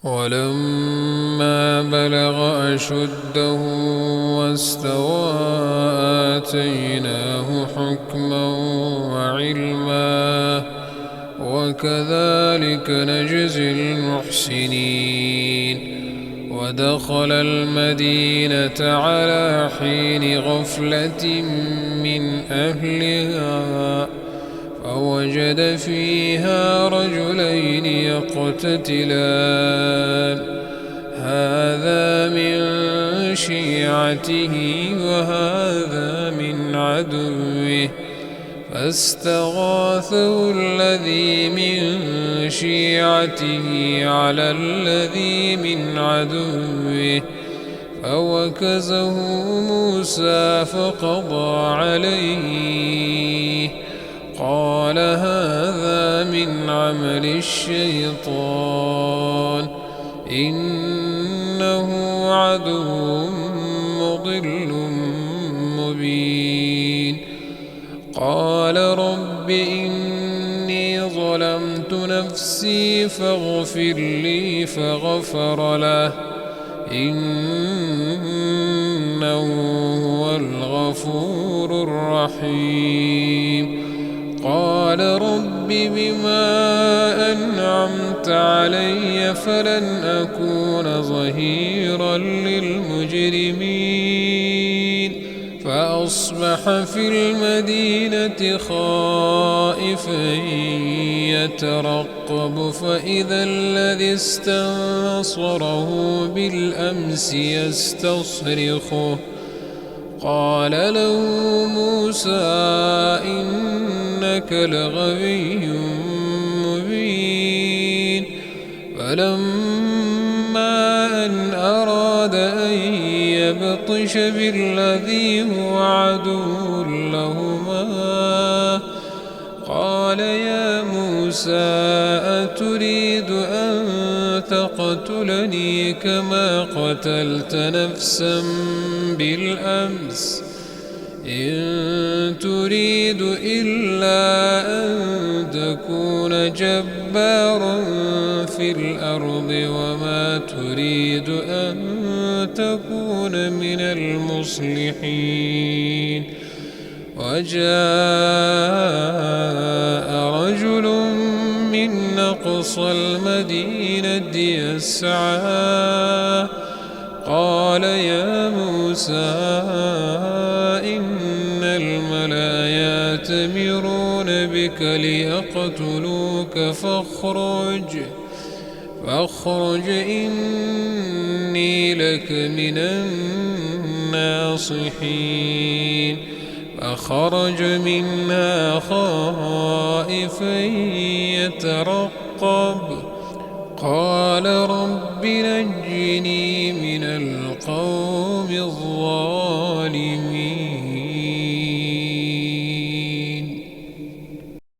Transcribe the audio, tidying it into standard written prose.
ولما بلغ أشده واستوى آتيناه حكما وعلما وكذلك نجزي المحسنين. ودخل المدينة على حين غفلة من أهلها فوجد فيها رجلين يقتتلان هذا من شيعته وهذا من عدوه فاستغاثه الذي من شيعته على الذي من عدوه فوكزه موسى فقضى عليه قال هذا من عمل الشيطان إنه عدو مضل مبين. قال رب إني ظلمت نفسي فاغفر لي فغفر له إنه هو الغفور الرحيم. قال رب بما أنعمت علي فلن أكون ظهيرا للمجرمين. فأصبح في المدينة خائفا يترقب فإذا الذي استنصره بالأمس يستصرخه قال له موسى إنك لغوي مبين. فلما أن أراد أن يبطش بالذي هو عدو لهما قال يا موسى أتريد أن تقتلني كما قتلت نفسا بالأمس إن تريد إلا أن تكون جبارا في الأرض وما تريد أن تكون من المصلحين. وجاء رجل من أقصى المدينة يسعى قال يا موسى إن الملأ يأتمرون بك ليقتلوك فاخرج إني لك من الناصحين. فخرج منها خائفا يترقب قال رب نجني من القوم الظالمين.